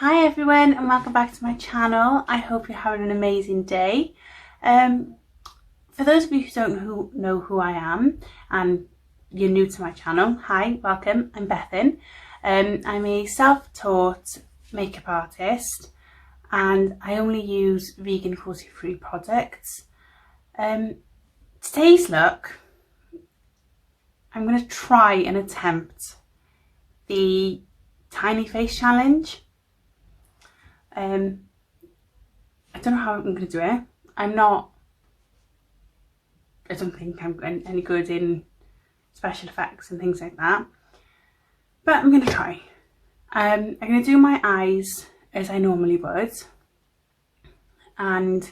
Hi everyone and welcome back to my channel. I hope you're having an amazing day. For those of you who don't know who I am and you're new to my channel, hi, welcome, I'm Bethan. I'm a self-taught makeup artist and I only use vegan cruelty-free products. Today's look, I'm going to try and attempt the tiny face challenge. I don't know how I'm going to do it. I don't think I'm any good in special effects and things like that, but I'm going to try. I'm going to do my eyes as I normally would, and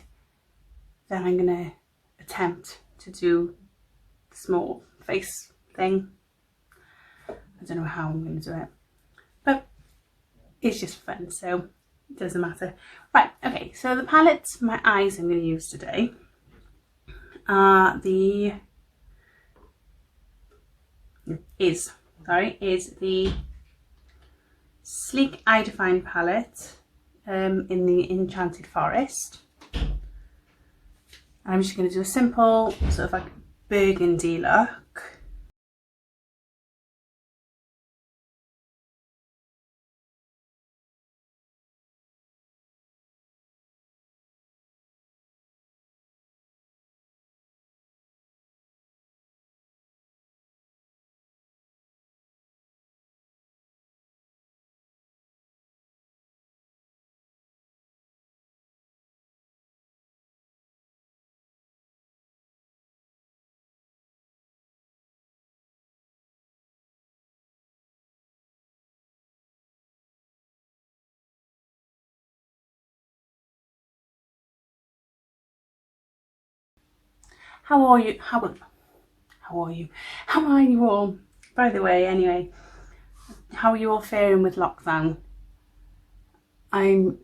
then I'm going to attempt to do the small face thing. I don't know how I'm going to do it, but it's just fun, so it doesn't matter. Right, okay, so the palettes for my eyes I'm going to use today are is the Sleek Eye Define palette in the Enchanted Forest. And I'm just going to do a simple sort of like burgundy look. How are you? How are you? How are you all? By the way, anyway, how are you all faring with lockdown? I'm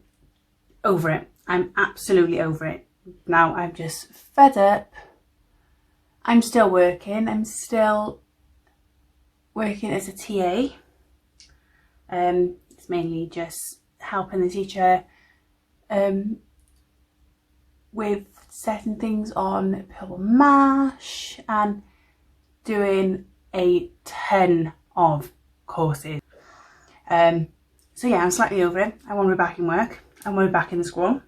over it. I'm absolutely over it. Now I'm just fed up. I'm still working. I'm still working as a TA. It's mainly just helping the teacher with setting things on purple mash and doing a ton of courses. So yeah, I'm slightly over it. I want to be back in work. I want to be back in the school,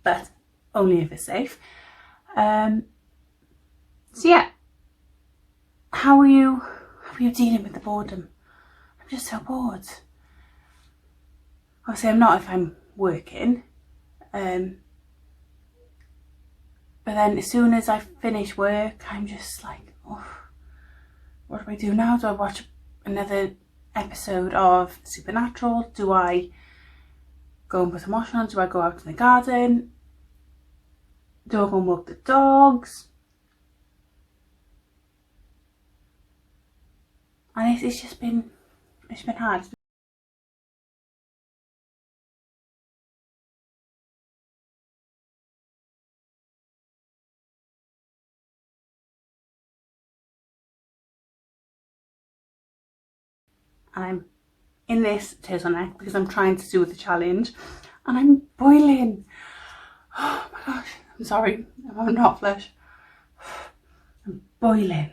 but only if it's safe. So yeah, how are you dealing with the boredom? I'm just so bored. Obviously I'm not if I'm working, but then as soon as I finish work, I'm just like, oh, what do I do now? Do I watch another episode of Supernatural? Do I go and put some washing on? Do I go out in the garden? Do I go and walk the dogs? And it's been hard. And I'm in this turtleneck because I'm trying to do the challenge and I'm boiling. Oh my gosh, I'm sorry, I'm having a hot flush. I'm boiling.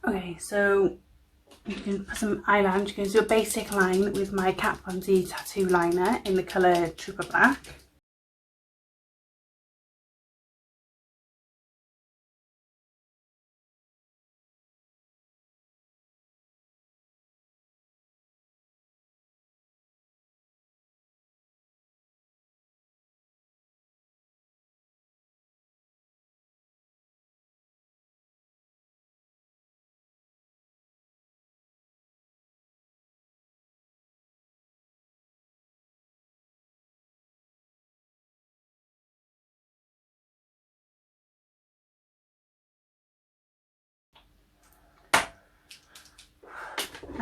Okay, so you can put some eyeliner. You can do a basic line with my Kat Von D tattoo liner in the colour Trooper Black.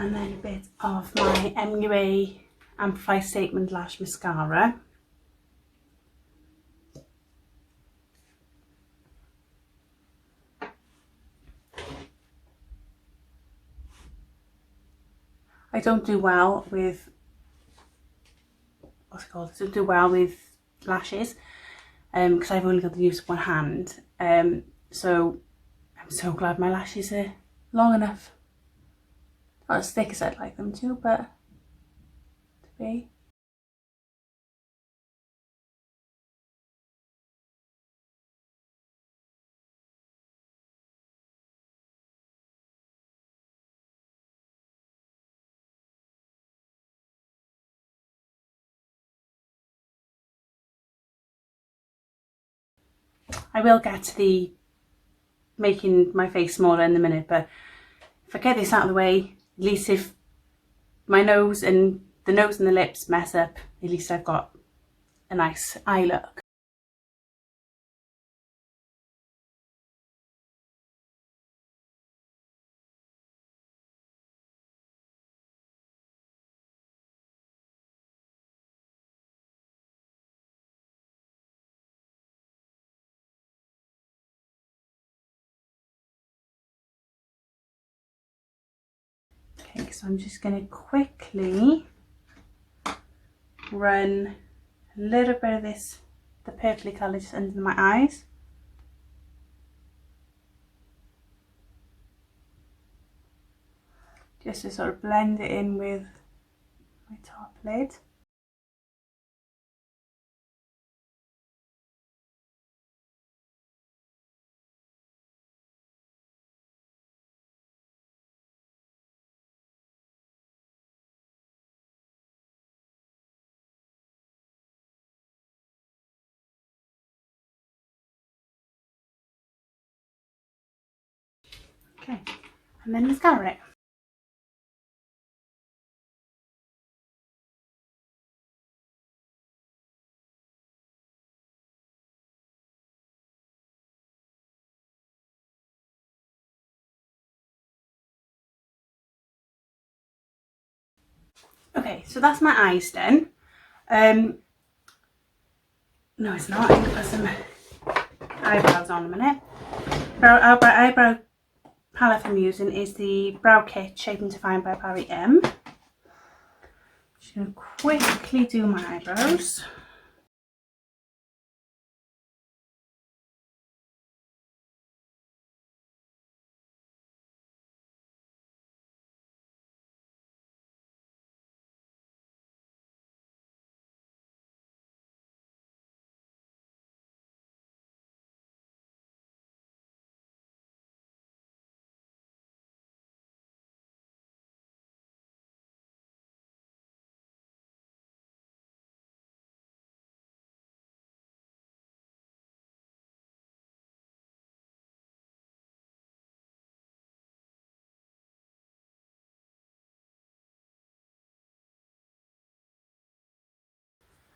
And then a bit of my MUA Amplify Statement Lash Mascara. I don't do well with, what's it called? I don't do well with lashes because I've only got the use of one hand. So I'm so glad my lashes are long enough. Not as thick as I'd like them to, but to be. I will get to the making my face smaller in a minute, but if I get this out of the way, at least if my nose and the lips mess up, at least I've got a nice eye look. Okay, so I'm just going to quickly run a little bit of this, the purpley colour, just under my eyes. Just to sort of blend it in with my top lid. Okay, and then mascara it. Okay, so that's my eyes done. No, it's not. I'm going to put some eyebrows on a minute. Eyebrow palette I'm using is the Brow Kit Shape and Define by Barry M. Just going to quickly do my eyebrows.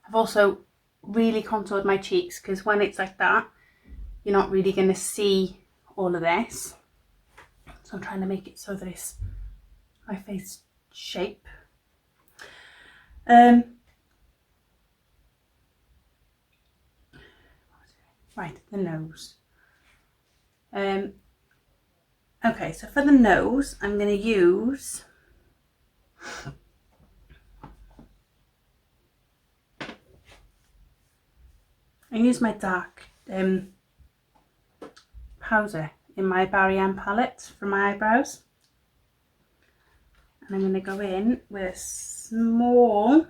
I've also really contoured my cheeks because when it's like that, you're not really going to see all of this. So I'm trying to make it so that it's my face shape. Right, the nose. Okay, so for the nose, I'm going to use my dark powder in my Barry M palette for my eyebrows. And I'm going to go in with a small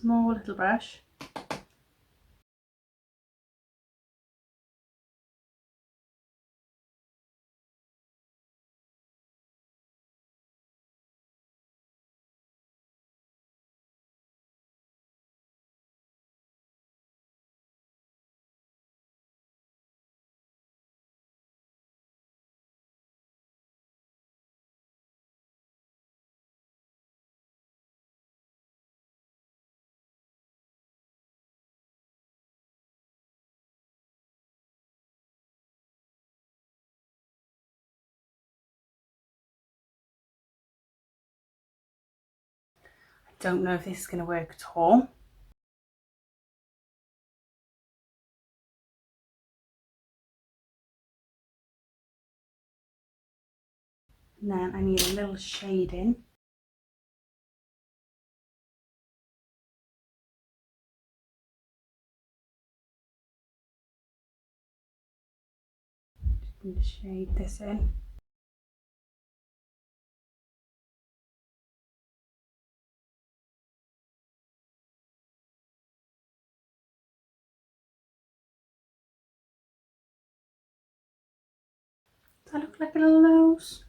little brush. don't know if this is going to work at all. And then I need a little shading. Just going to shade this in. Does that look like a little nose?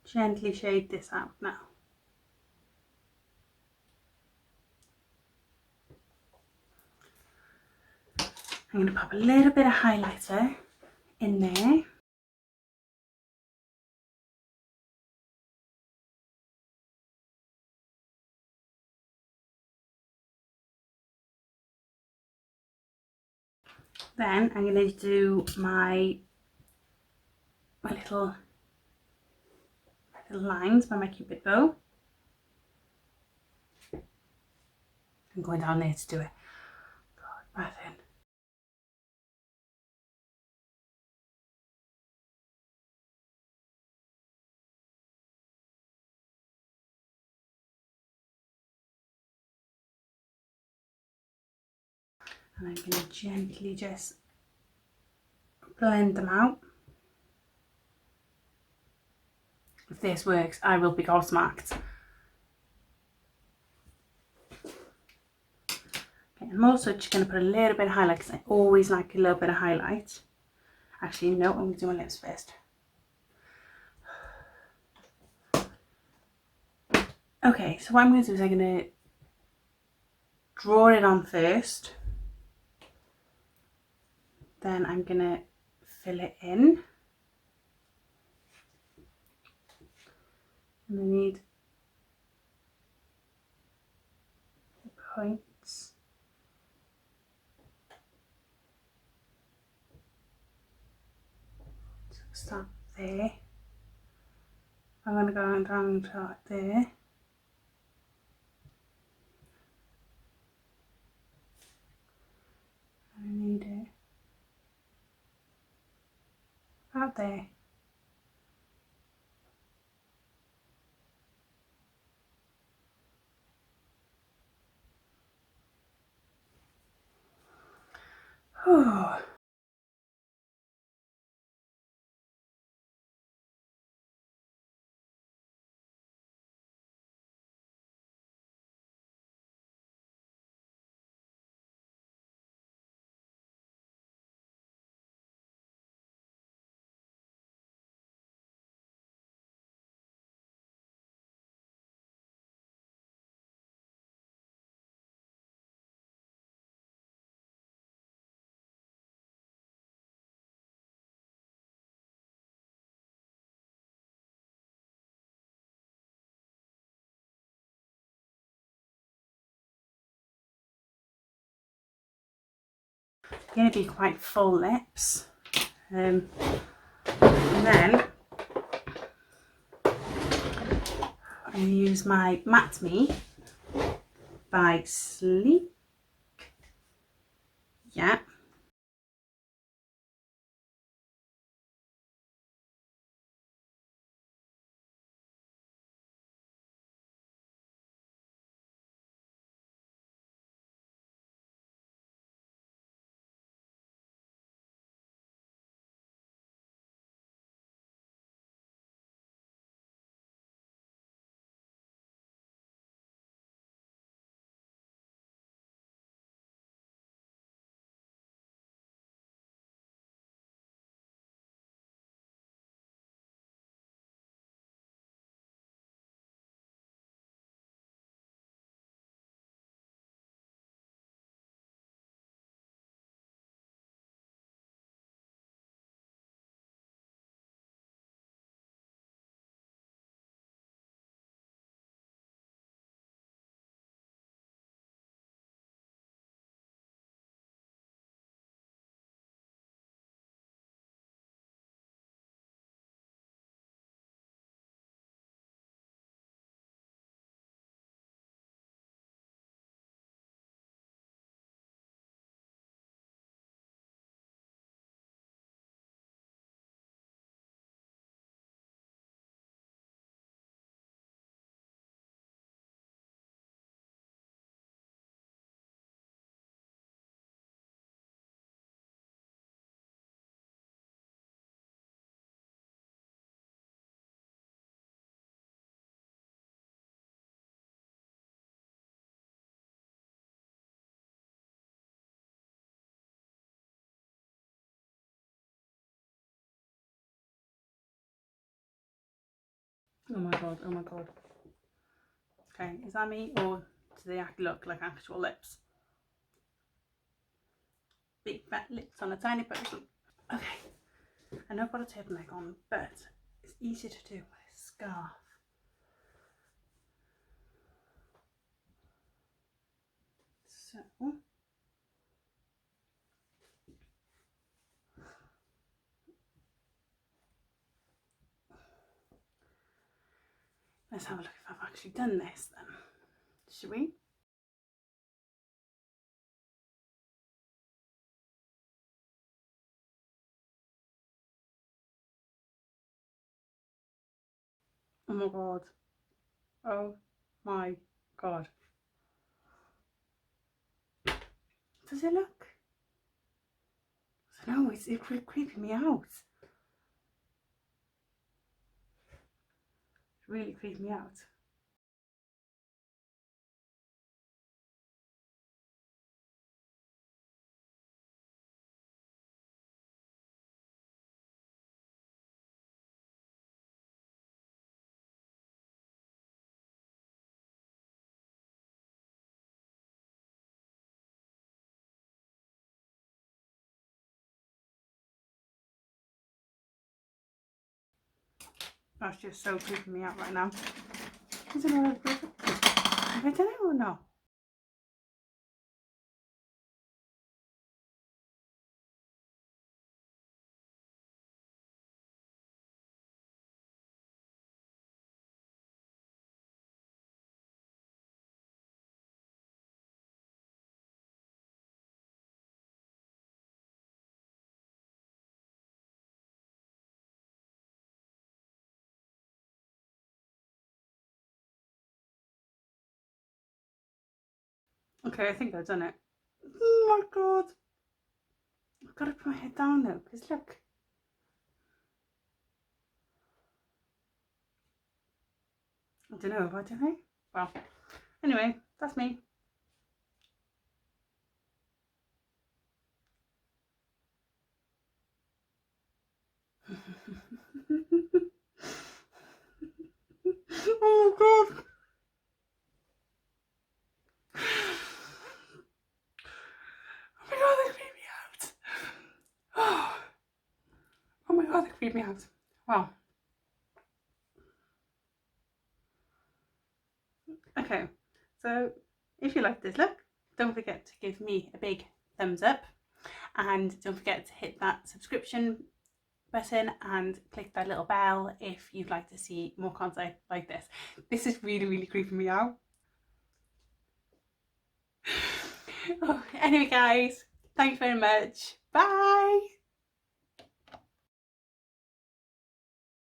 Gently shade this out now. I'm going to pop a little bit of highlighter in there. Then I'm going to do my little lines by my Cupid bow. I'm going down there to do it. God, breath in. And I'm going to gently just blend them out. If this works, I will be gobsmacked. Okay, I'm also just going to put a little bit of highlight because I always like a little bit of highlight. Actually, no, I'm going to do my lips first. Okay, so what I'm going to do is I'm going to draw it on first. Then I'm going to fill it in. And I need the points. So start there. I'm going to go down to there. I need it out there. Oh. Going to be quite full lips, and then I use my Matte Me by Sleek. Yeah. Oh my god, oh my god. Okay, is that me or do they look like actual lips? Big fat lips on a tiny person. Okay, I know I've got a turtleneck on, but it's easier to do with a scarf. So, let's have a look if I've actually done this then. Should we? Oh my god. Oh my god. Does it look? I don't know, it's creeping me out. It's really creeping me out. That's just so creeping me out right now. Is it all perfect? Have I done it or no? Okay, I think I've done it. Oh my god. I've got to put my head down though, because look. I don't know, I don't know. Well, anyway, that's me. Oh my god. Oh my god, they creep me out. Oh my god, they creep me out. Wow. Okay, so if you like this look, don't forget to give me a big thumbs up and don't forget to hit that subscription button and click that little bell if you'd like to see more content like this. This is really creeping me out. Oh, anyway guys, thanks very much. Bye.